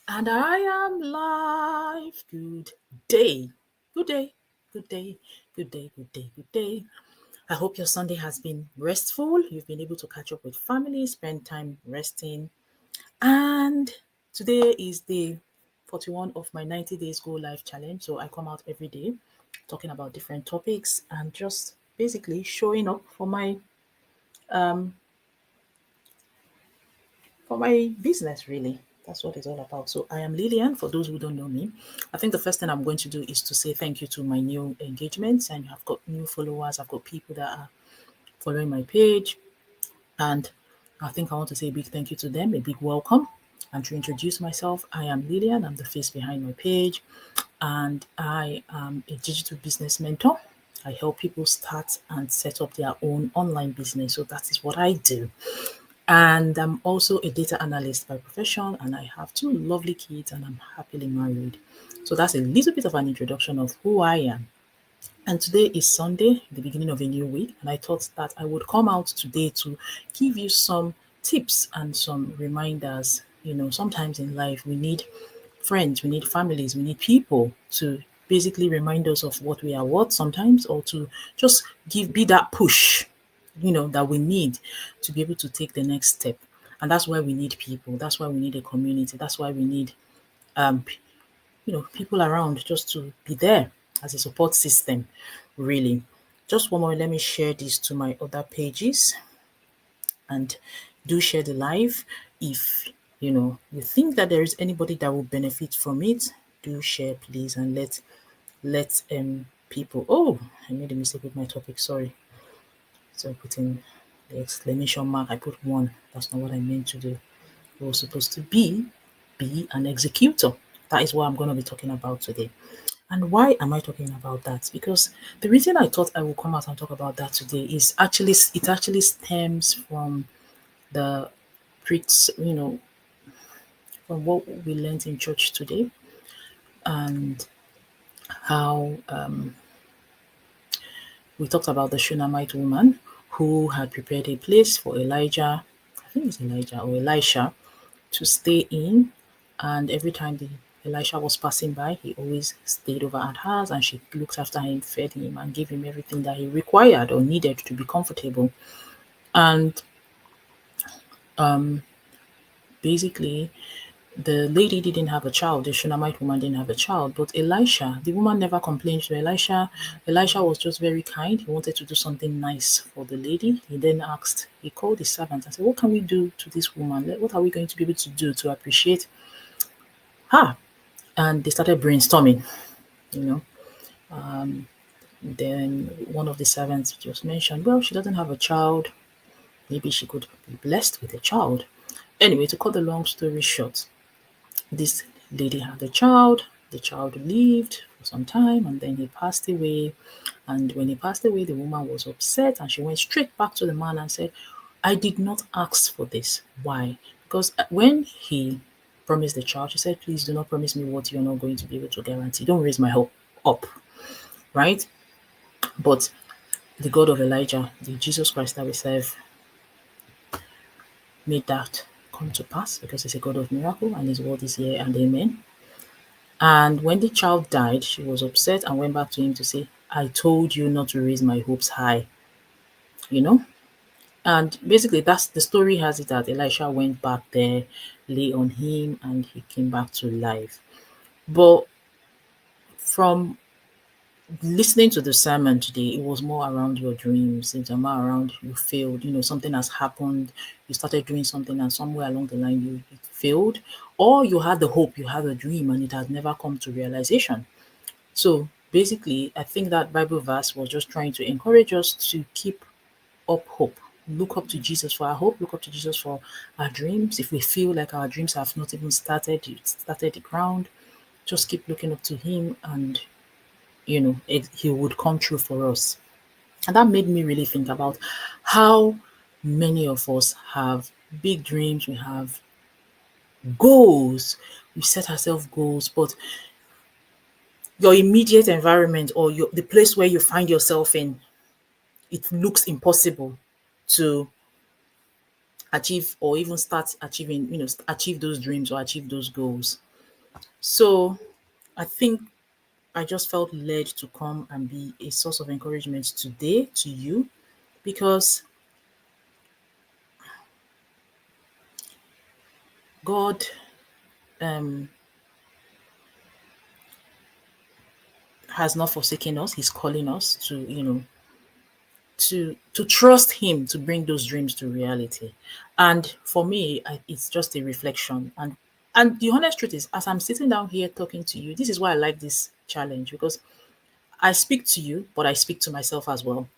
And I am live. Good day. Good day. Good day. Good day. Good day. Good day. I hope your Sunday has been restful. You've been able to catch up with family, spend time resting. And today is day 41 of my 90 days Go Live challenge. So I come out every day talking about different topics and just basically showing up for my business, really. That's what it's all about. So I am Lillian, for those who don't know me. I think the first thing I'm going to do is to say thank you to my new engagements, and I've got new followers. I've got people that are following my page, and I think I want to say a big thank you to them, a big welcome. And to introduce myself, I am Lillian. I'm the face behind my page, and I am a digital business mentor. I help people start and set up their own online business. So that is what I do. And I'm also a data analyst by profession, and I have two lovely kids, and I'm happily married. So that's a little bit of an introduction of who I am. And today is Sunday, the beginning of a new week, and I thought that I would come out today to give you some tips and some reminders. Sometimes in life we need friends, we need families, we need people to basically remind us of what we are worth sometimes, or to just be that push, that we need to be able to take the next step. And that's why we need people. That's why we need a community. That's why we need p- people around just to be there as a support system, really. Just one more, let me share this to my other pages, and do share the live. If you think that there is anybody that will benefit from it, do share, please, and let people. Oh, I made a mistake with my topic, sorry. So I put in the exclamation mark, I put one. That's not what I meant to do. It was supposed to be an executor. That is what I'm going to be talking about today. And why am I talking about that? Because the reason I thought I would come out and talk about that today is actually stems from the preach, from what we learned in church today, and how we talked about the Shunammite woman who had prepared a place for Elijah, I think it's Elijah or Elisha, to stay in. And every time the Elisha was passing by, he always stayed over at hers, and she looked after him, fed him, and gave him everything that he required or needed to be comfortable. And basically, the lady didn't have a child, the Shunammite woman didn't have a child, but Elisha, the woman never complained to Elisha. Elisha was just very kind. He wanted to do something nice for the lady. He then he called his servant and said, "What can we do to this woman? What are we going to be able to do to appreciate her?" And they started brainstorming, you know. Then one of the servants just mentioned, "Well, she doesn't have a child. Maybe she could be blessed with a child." Anyway, to cut the long story short, this lady had a child. The child lived for some time, and then he passed away. And when he passed away, the woman was upset, and she went straight back to the man and said, "I did not ask for this. Why? Because when he promised the child, she said, 'Please do not promise me what you're not going to be able to guarantee. Don't raise my hope up.'" Right? But the God of Elijah, the Jesus Christ that we serve, made that come to pass, because he's a God of miracle and his word is here and amen. And when the child died, she was upset and went back to him to say, "I told you not to raise my hopes high," you know? And basically, that's the story has it that Elisha went back there, lay on him, and he came back to life. But from listening to the sermon today, it was more around your dreams. It's more around you failed. Something has happened. You started doing something, and somewhere along the line, it failed, or you had the hope, you had a dream, and it has never come to realization. So basically, I think that Bible verse was just trying to encourage us to keep up hope. Look up to Jesus for our hope. Look up to Jesus for our dreams. If we feel like our dreams have not even started the ground, just keep looking up to Him, and He would come true for us. And that made me really think about how many of us have big dreams. We have goals. We set ourselves goals, but your immediate environment, or the place where you find yourself in, it looks impossible to achieve, or even start achieving, achieve those dreams or achieve those goals. So I think I just felt led to come and be a source of encouragement today to you because God um, has not forsaken us. He's calling us to, to trust Him to bring those dreams to reality. And for me, it's just a reflection. And the honest truth is, as I'm sitting down here talking to you, this is why I like this challenge because I speak to you, but I speak to myself as well.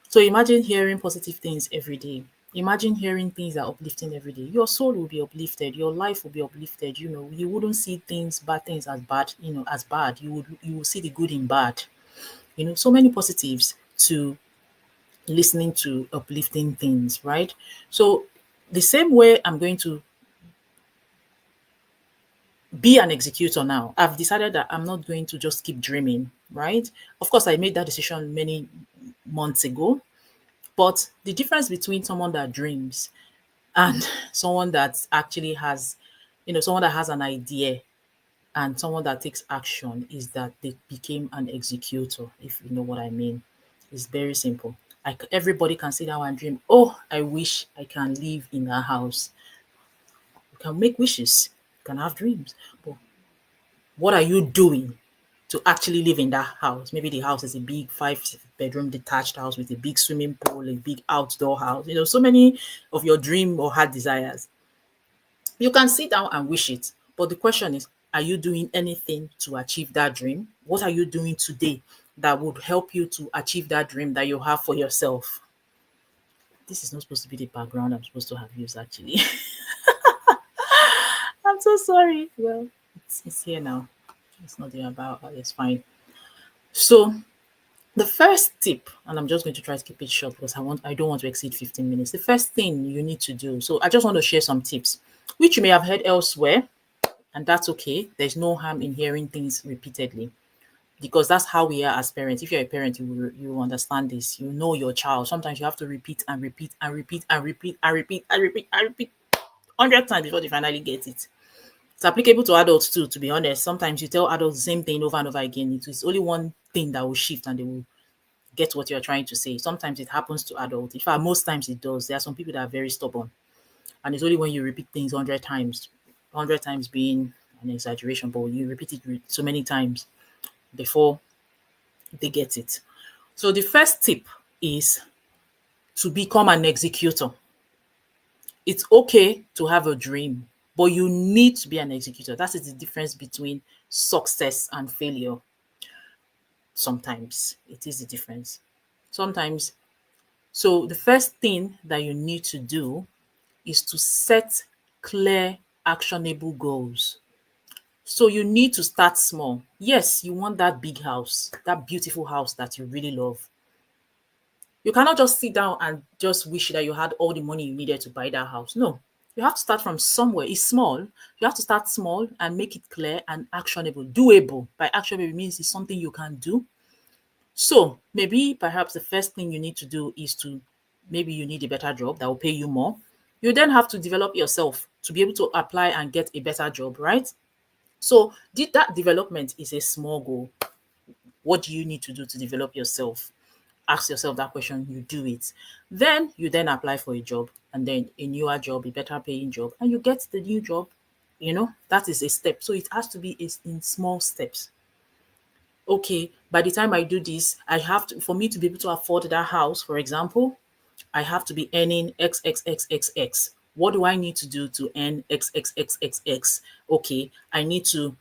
So imagine hearing positive things every day. Imagine hearing things that are uplifting every day. Your soul will be uplifted. Your life will be uplifted. You wouldn't see bad things as bad, as bad. You will see the good in bad. So many positives to listening to uplifting things, right? So the same way I'm going to be an executor now. I've decided that I'm not going to just keep dreaming, right? Of course, I made that decision many months ago. But the difference between someone that dreams and someone that actually has, someone that has an idea and someone that takes action is that they became an executor, if you know what I mean. It's very simple. Like everybody can sit down and dream, oh, I wish I can live in a house. You can make wishes, you can have dreams. But what are you doing to actually live in that house? Maybe the house is a big 5-bedroom detached house with a big swimming pool, a big outdoor house. So many of your dream or heart desires. You can sit down and wish it. But the question is, are you doing anything to achieve that dream? What are you doing today that would help you to achieve that dream that you have for yourself? This is not supposed to be the background I'm supposed to have used, actually. I'm so sorry. Well, it's here now. It's not there about, it's fine. So the first tip, and I'm just going to try to keep it short because I don't want to exceed 15 minutes. The first thing you need to do. So I just want to share some tips, which you may have heard elsewhere, and that's okay. There's no harm in hearing things repeatedly because that's how we are as parents. If you're a parent, you will understand this. You know your child. Sometimes you have to repeat and repeat and repeat and repeat and repeat and repeat and repeat 100 times before they finally get it. It's applicable to adults too, to be honest. Sometimes you tell adults the same thing over and over again. It is only one thing that will shift and they will get what you're trying to say. Sometimes it happens to adults. In fact, most times it does. There are some people that are very stubborn. And it's only when you repeat things 100 times, 100 times being an exaggeration, but you repeat it so many times before they get it. So the first tip is to become an executor. It's okay to have a dream, but you need to be an executor. That is the difference between success and failure. Sometimes it is the difference. Sometimes. So the first thing that you need to do is to set clear, actionable goals. So you need to start small. Yes, you want that big house, that beautiful house that you really love. You cannot just sit down and just wish that you had all the money you needed to buy that house. No, you have to start from somewhere. It's small. You have to start small and make it clear and actionable, doable. By actionable, it means it's something you can do. So maybe perhaps the first thing you need to do is to maybe you need a better job that will pay you more. You then have to develop yourself to be able to apply and get a better job, right? So that development is a small goal. What do you need to do to develop yourself? Ask yourself that question, you do it. Then you then apply for a job and then a newer job, a better paying job, and you get the new job. That is a step. So it has to be in small steps. Okay, by the time I do this, for me to be able to afford that house, for example, I have to be earning X, X, X, X, X. What do I need to do to earn X, X, X, X, X? Okay, I need to,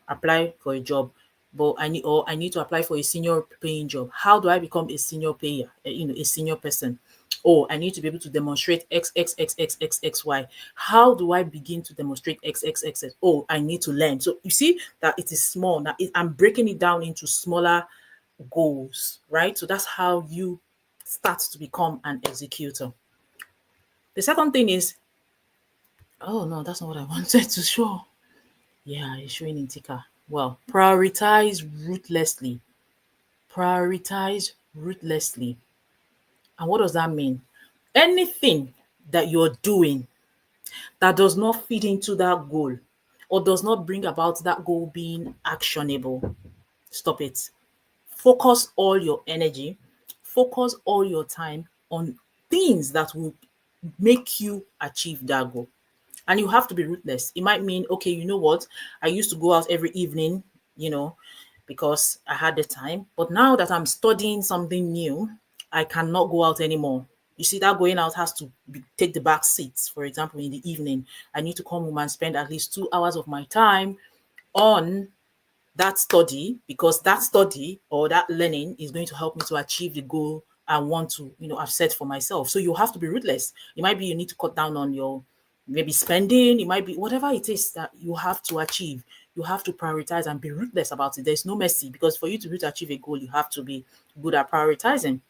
apply for a job, but I need to apply for a senior paying job. How do I become a senior payer, a senior person? Oh, I need to be able to demonstrate X, X, X, X, X, X, Y. How do I begin to demonstrate X, X, X, X? Oh, I need to learn. So you see that it is small. Now I'm breaking it down into smaller goals, right? So that's how you start to become an executor. The second thing is, oh no, that's not what I wanted to show. Yeah, it's showing in ticker. Well, prioritize ruthlessly. Prioritize ruthlessly. And what does that mean? Anything that you're doing that does not fit into that goal, or does not bring about that goal being actionable, stop it. Focus all your energy, focus all your time on things that will make you achieve that goal. And you have to be ruthless. It might mean, okay, you know what? I used to go out every evening, you know, because I had the time. But now that I'm studying something new, I cannot go out anymore. You see, that going out has to take the back seats. For example, in the evening, I need to come home and spend at least 2 hours of my time on that study, because that study or that learning is going to help me to achieve the goal I want to, I've set for myself. So you have to be ruthless. It might be you need to cut down on your maybe spending, it might be whatever it is that you have to achieve. You have to prioritize and be ruthless about it. There's no mercy, because for you to be able to achieve a goal, you have to be good at prioritizing.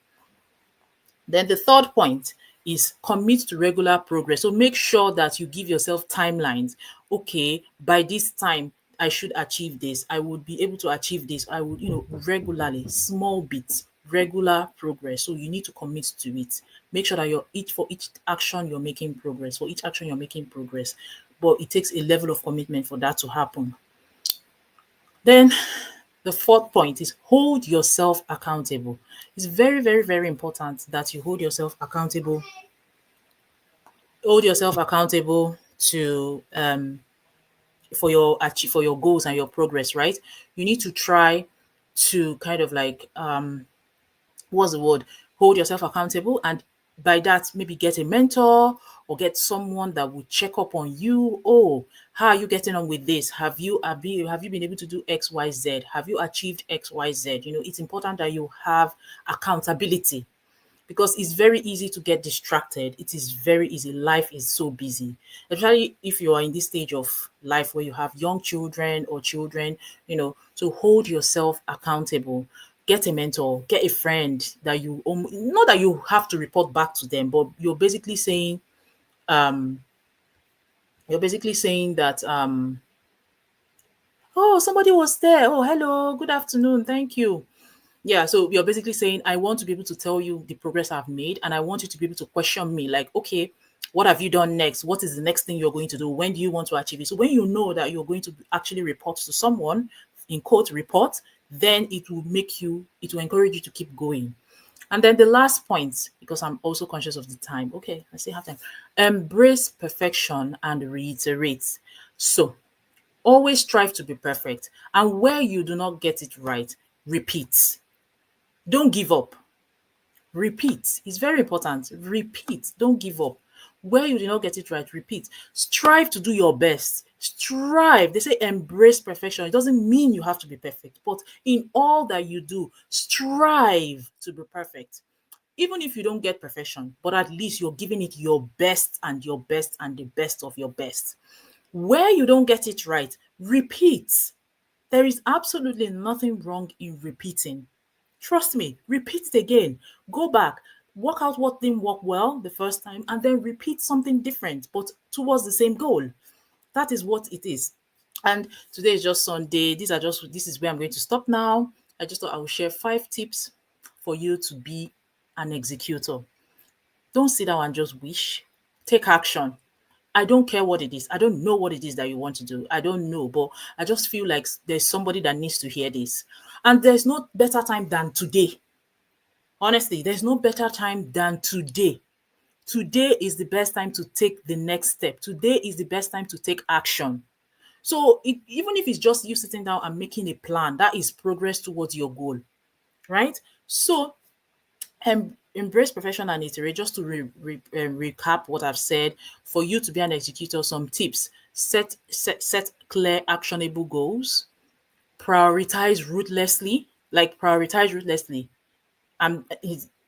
Then the third point is commit to regular progress. So make sure that you give yourself timelines. Okay, by this time, I should achieve this. I would be able to achieve this. I would, regularly, small bits, regular progress. So you need to commit to it. Make sure that for each action you're making progress. For each action you're making progress. But it takes a level of commitment for that to happen. Then the fourth point is hold yourself accountable. It's very, very, very important that you hold yourself accountable to for your goals and your progress, right? You need to try to kind of like what's the word? Hold yourself accountable, and by that maybe get a mentor or get someone that will check up on you. Oh, how are you getting on with this? Have you been able to do XYZ? Have you achieved XYZ? It's important that you have accountability, because it's very easy to get distracted. It is very easy. Life is so busy, especially if you are in this stage of life where you have young children or children, to hold yourself accountable. Get a mentor, get a friend that not that you have to report back to them, but um, you're basically saying that, oh, somebody was there. Oh, hello, good afternoon, thank you. Yeah, so you're basically saying, I want to be able to tell you the progress I've made, and I want you to be able to question me, like, okay, what have you done next? What is the next thing you're going to do? When do you want to achieve it? So when you know that you're going to actually report to someone, in quote, report, then it will encourage you to keep going. And then the last point, because I'm also conscious of the time. Okay, I still have time. Embrace perfection and reiterate. So always strive to be perfect. And where you do not get it right, repeat. Don't give up. Repeat. It's very important. Repeat. Don't give up. Where you did not get it right, repeat. Strive to do your best. Strive. They say embrace perfection. It doesn't mean you have to be perfect, but in all that you do, strive to be perfect. Even if you don't get perfection, but at least you're giving it your best and your best and the best of your best. Where you don't get it right, repeat. There is absolutely nothing wrong in repeating. Trust me, repeat it again. Go back, work out what didn't work well the first time, and then repeat something different, but towards the same goal. That is what it is. And today is just Sunday. This is where I'm going to stop now. I just thought I would share 5 tips for you to be an executor. Don't sit down and just wish. Take action. I don't care what it is. I don't know what it is that you want to do. I don't know, but I just feel like there's somebody that needs to hear this. And there's no better time than today. Honestly, there's no better time than today. Today is the best time to take the next step. Today is the best time to take action. So even if it's just you sitting down and making a plan, that is progress towards your goal, right? So embrace perfection and iterate. Just to recap what I've said, for you to be an executor, some tips: set clear, actionable goals. Prioritize ruthlessly. Like prioritize ruthlessly.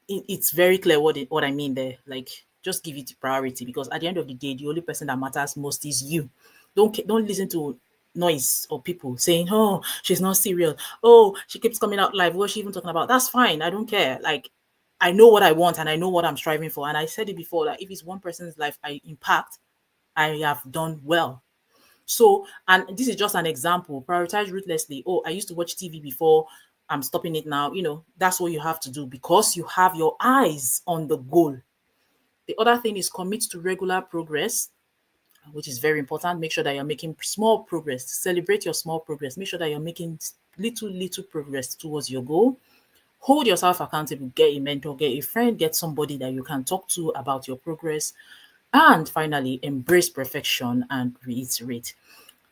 It's very clear what I mean there. Like, just give it priority, because at the end of the day, the only person that matters most is you. Don't listen to noise or people saying, "Oh, she's not serious. Oh, she keeps coming out live. What's she even talking about?" That's fine. I don't care. Like, I know what I want and I know what I'm striving for. And I said it before, that if it's one person's life I impact, I have done well. So, and this is just an example. Prioritize ruthlessly. Oh, I used to watch TV before. I'm stopping it now. That's what you have to do, because you have your eyes on the goal. The other thing is commit to regular progress. which is very important. Make sure that you're making small progress. Celebrate your small progress. Make sure that you're making little progress towards your goal. Hold yourself accountable. Get a mentor, get a friend, get somebody that you can talk to about your progress. And finally, embrace perfection and reiterate.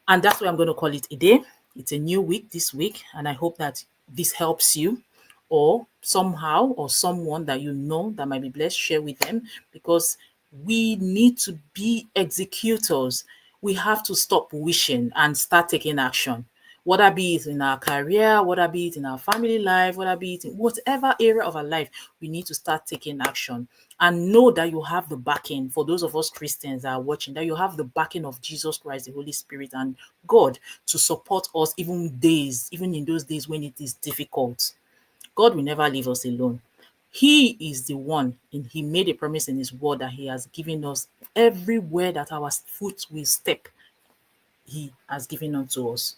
And that's why I'm going to call it a day. It's a new week this week, and I hope that this helps you or somehow or someone that you know that might be blessed, share with them, because we need to be executors. We have to stop wishing and start taking action. Whether be it in our career, whether be it in our family life, whether be it in whatever area of our life, we need to start taking action and know that you have the backing. For those of us Christians that are watching, that you have the backing of Jesus Christ, the Holy Spirit, and God to support us even in those days when it is difficult. God will never leave us alone. He is the one, and He made a promise in His word that He has given us everywhere that our foot will step. He has given unto us.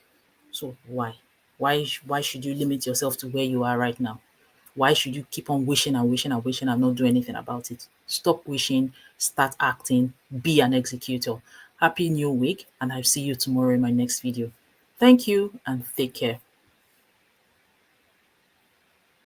So why? Why should you limit yourself to where you are right now? Why should you keep on wishing and wishing and wishing and not do anything about it? Stop wishing, start acting, be an executor. Happy new week, and I'll see you tomorrow in my next video. Thank you and take care.